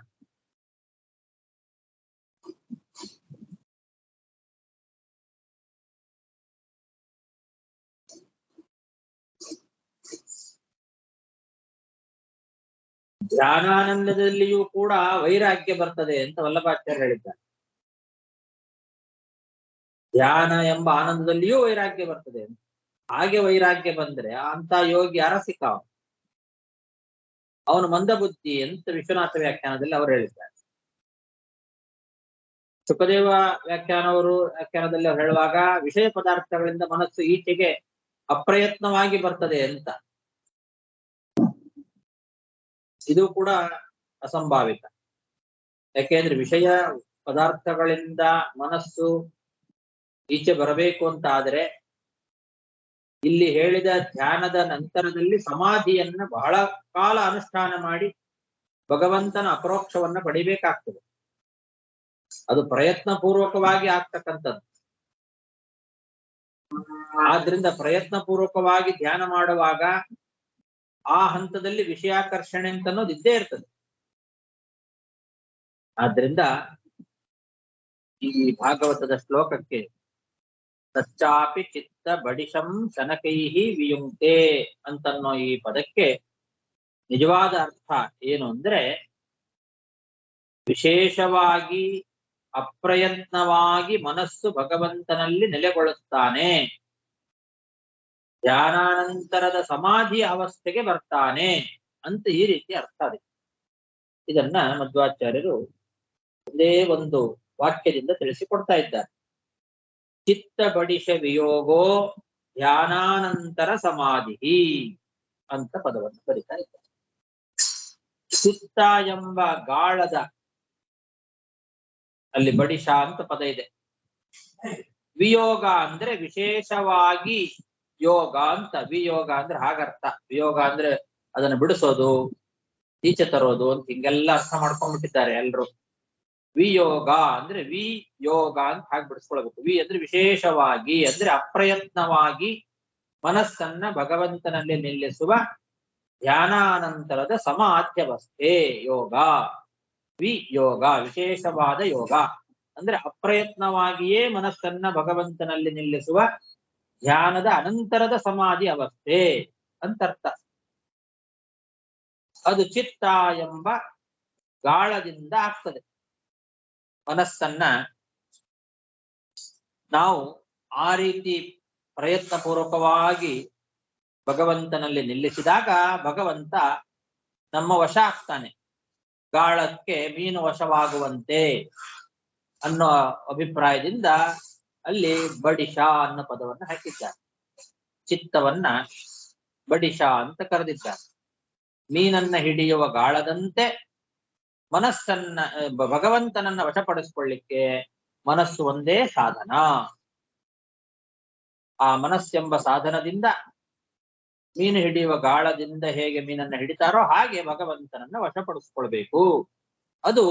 Speaker 2: ಧ್ಯಾನಾನಂದದಲ್ಲಿಯೂ ಕೂಡ ವೈರಾಗ್ಯ ಬರ್ತದೆ ಅಂತ ವಲ್ಲಭಾಚಾರ್ಯ ಹೇಳಿದ್ದಾರೆ. ಧ್ಯಾನ ಎಂಬ ಆನಂದದಲ್ಲಿಯೂ ವೈರಾಗ್ಯ ಬರ್ತದೆ ಅಂತ. ಹಾಗೆ ವೈರಾಗ್ಯ ಬಂದ್ರೆ ಅಂತ ಯೋಗಿ ಯಾರ ಸಿಕ್ಕಾವ, ಅವನು ಮಂದಬುದ್ಧಿ ಅಂತ ವಿಶ್ವನಾಥ ವ್ಯಾಖ್ಯಾನದಲ್ಲಿ ಅವರು ಹೇಳಿದ್ದಾರೆ. ಸುಖದೇವ ವ್ಯಾಖ್ಯಾನದಲ್ಲಿ ಅವರು ಹೇಳುವಾಗ ವಿಷಯ ಪದಾರ್ಥಗಳಿಂದ ಮನಸ್ಸು ಈಚೆಗೆ ಅಪ್ರಯತ್ನವಾಗಿ ಬರ್ತದೆ ಅಂತ. ಇದು ಕೂಡ ಅಸಂಭಾವಿತ. ಯಾಕೆಂದ್ರೆ ವಿಷಯ ಪದಾರ್ಥಗಳಿಂದ ಮನಸ್ಸು ಈಚೆ ಬರಬೇಕು ಅಂತ ಆದ್ರೆ ಇಲ್ಲಿ ಹೇಳಿದ ಧ್ಯಾನದ ನಂತರದಲ್ಲಿ ಸಮಾಧಿಯನ್ನ ಬಹಳ ಕಾಲ ಅನುಷ್ಠಾನ ಮಾಡಿ ಭಗವಂತನ ಅಪರೋಕ್ಷವನ್ನ ಪಡಿಬೇಕಾಗ್ತದೆ. ಅದು ಪ್ರಯತ್ನ ಪೂರ್ವಕವಾಗಿ ಆಗ್ತಕ್ಕಂಥದ್ದು. ಆದ್ರಿಂದ ಪ್ರಯತ್ನ ಪೂರ್ವಕವಾಗಿ ಧ್ಯಾನ ಮಾಡುವಾಗ ಆ ಹಂತದಲ್ಲಿ ವಿಷಯಾಕರ್ಷಣೆ ಅಂತ ಅನ್ನೋದು ಇದ್ದೇ ಇರ್ತದೆ. ಆದ್ರಿಂದ ಈ ಭಾಗವತದ ಶ್ಲೋಕಕ್ಕೆ ತಚ್ಚಾಪಿ ಚಿತ್ತ ಬಡಿಶಂ ಶನಕೈಹಿ ವಿಯುಂಕ್ತೆ ಅಂತನ್ನೋ ಈ ಪದಕ್ಕೆ ನಿಜವಾದ ಅರ್ಥ ಏನು ಅಂದ್ರೆ, ವಿಶೇಷವಾಗಿ ಅಪ್ರಯತ್ನವಾಗಿ ಮನಸ್ಸು ಭಗವಂತನಲ್ಲಿ ನೆಲೆಗೊಳ್ಳುತ್ತಾನೆ, ಧ್ಯಾನಾನಂತರದ ಸಮಾಧಿಯ ಅವಸ್ಥೆಗೆ ಬರ್ತಾನೆ ಅಂತ ಈ ರೀತಿ ಅರ್ಥ ಇದೆ. ಇದನ್ನ ಮಧ್ವಾಚಾರ್ಯರು ಒಂದೇ ಒಂದು ವಾಕ್ಯದಿಂದ ತಿಳಿಸಿಕೊಡ್ತಾ ಇದ್ದಾರೆ. ಚಿತ್ತ ಬಡಿಶ ವಿಯೋಗೋ ಧ್ಯಾನಾನಂತರ ಸಮಾಧಿ ಅಂತ ಪದವನ್ನು ಬರಿತಾ ಇದ್ದಾರೆ. ಚಿತ್ತ ಎಂಬ ಗಾಳದ ಅಲ್ಲಿ ಬಡಿಶ ಅಂತ ಪದ ಇದೆ. ವಿಯೋಗ ಅಂದ್ರೆ ವಿಶೇಷವಾಗಿ ಯೋಗ ಅಂತ. ವಿಯೋಗ ಅಂದ್ರೆ ಹಾಗರ್ಥ. ವಿಯೋಗ ಅಂದ್ರೆ ಅದನ್ನು ಬಿಡಿಸೋದು, ಈಚೆ ತರೋದು ಅಂತ ಹಿಂಗೆಲ್ಲ ಅರ್ಥ ಮಾಡ್ಕೊಂಡ್ಬಿಟ್ಟಿದ್ದಾರೆ ಎಲ್ರು. ವಿಯೋಗ ಅಂದ್ರೆ ವಿಯೋಗ ಅಂತ ಹಾಗೆ ಬಿಡಿಸ್ಕೊಳ್ಬೇಕು. ವಿ ಅಂದ್ರೆ ವಿಶೇಷವಾಗಿ ಅಂದ್ರೆ ಅಪ್ರಯತ್ನವಾಗಿ ಮನಸ್ಸನ್ನ ಭಗವಂತನಲ್ಲಿ ನಿಲ್ಲಿಸುವ ಧ್ಯಾನಾನಂತರದ ಸಮಾಧ್ಯವಸ್ಥೆ ಯೋಗ. ವಿಯೋಗ ವಿಶೇಷವಾದ ಯೋಗ ಅಂದ್ರೆ ಅಪ್ರಯತ್ನವಾಗಿಯೇ ಮನಸ್ಸನ್ನ ಭಗವಂತನಲ್ಲಿ ನಿಲ್ಲಿಸುವ ಧ್ಯಾನದ ಅನಂತರದ ಸಮಾಧಿ ಅವಸ್ಥೆ ಅಂತರ್ಥ. ಅದು ಚಿತ್ತ ಎಂಬ ಗಾಳದಿಂದ ಆಗ್ತದೆ. ಮನಸ್ಸನ್ನ ನಾವು ಆ ರೀತಿ ಪ್ರಯತ್ನ ಪೂರ್ವಕವಾಗಿ ಭಗವಂತನಲ್ಲಿ ನಿಲ್ಲಿಸಿದಾಗ ಭಗವಂತ ನಮ್ಮ ವಶ ಆಗ್ತಾನೆ. ಗಾಳಕ್ಕೆ ಮೀನು ವಶವಾಗುವಂತೆ ಅನ್ನೋ ಅಭಿಪ್ರಾಯದಿಂದ ಅಲ್ಲಿ ಬಡಿಶ ಅನ್ನೋ ಪದವನ್ನು ಹಾಕಿದ್ದಾರೆ. ಚಿತ್ತವನ್ನ ಬಡಿಶ ಅಂತ ಕರೆದಿದ್ದಾರೆ. ಮೀನನ್ನ ಹಿಡಿಯುವ ಗಾಳದಂತೆ ಮನಸ್ಸನ್ನ ಭಗವಂತನನ್ನ ವಶಪಡಿಸಿಕೊಳ್ಳಿಕ್ಕೆ ಮನಸ್ಸು ಒಂದೇ ಸಾಧನ. ಆ ಮನಸ್ಸೆಂಬ ಸಾಧನದಿಂದ ಮೀನು ಹಿಡಿಯುವ ಗಾಳದಿಂದ ಹೇಗೆ ಮೀನನ್ನ ಹಿಡಿತಾರೋ ಹಾಗೆ ಭಗವಂತನನ್ನ ವಶಪಡಿಸ್ಕೊಳ್ಬೇಕು. ಅದು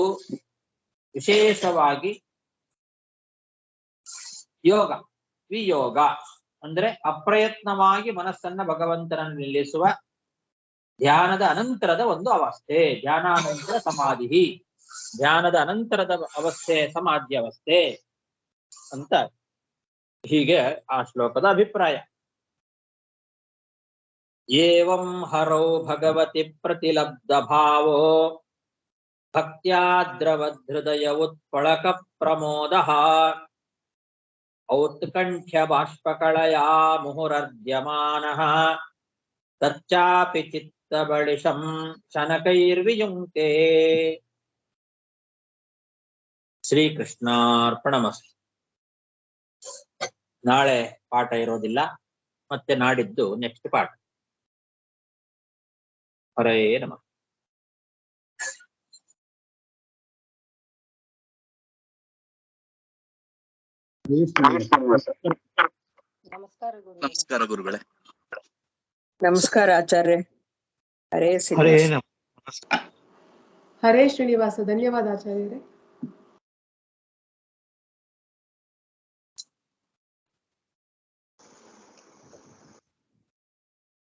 Speaker 2: ವಿಶೇಷವಾಗಿ ಯೋಗ. ವಿಯೋಗ ಅಂದ್ರೆ ಅಪ್ರಯತ್ನವಾಗಿ ಮನಸ್ಸನ್ನ ಭಗವಂತನನ್ನು ನಿಲ್ಲಿಸುವ ಧ್ಯಾನದ ಅನಂತರದ ಒಂದು ಅವಸ್ಥೆ. ಧ್ಯಾನಾನಂತರ ಸಮಾಧಿ, ಧ್ಯಾನದ ಅನಂತರದ ಅವಸ್ಥೆ ಸಮಾಧಿ ಅವಸ್ಥೆ ಅಂತ ಹೀಗೆ ಆ ಶ್ಲೋಕದ ಅಭಿಪ್ರಾಯ. ಏವಂ ಹರೌ ಭಗವತಿ ಪ್ರತಿಲಬ್ಧ ಭಾವೋ ಭಕ್ತ್ಯಾದ್ರವಧೃದಯ ಉತ್ಪಳಕ ಪ್ರಮೋದ ಔತ್ಕಂಠ್ಯ ಬಾಷ್ಪಕಳಯಾ ಮುಹುರರ್ಧ್ಯಮಾನಃ ತಚ್ಚಾಪಿ ಚಿತ್ತ ಬಳಿಶಂ ಶನಕೈರ್ವಿಯುಂಕ್ತೆ. ಶ್ರೀಕೃಷ್ಣಾರ್ಪಣಮಸ್ತು. ನಾಳೆ ಪಾಠ ಇರೋದಿಲ್ಲ, ಮತ್ತೆ ನಾಡಿದ್ದು ನೆಕ್ಸ್ಟ್ ಪಾಠ. ಹರೇ ನಮಃ.
Speaker 5: ನಮಸ್ಕಾರ ಗುರುಗಳೇ.
Speaker 6: ನಮಸ್ಕಾರ ಆಚಾರ್ಯ. ಹರೇ
Speaker 3: ಹರೇ
Speaker 6: ಶ್ರೀನಿವಾಸ.
Speaker 3: ನಮಃ.
Speaker 1: ಹರೇ ಶ್ರೀನಿವಾಸ, ಧನ್ಯವಾದ ಆಚಾರ್ಯರೇ.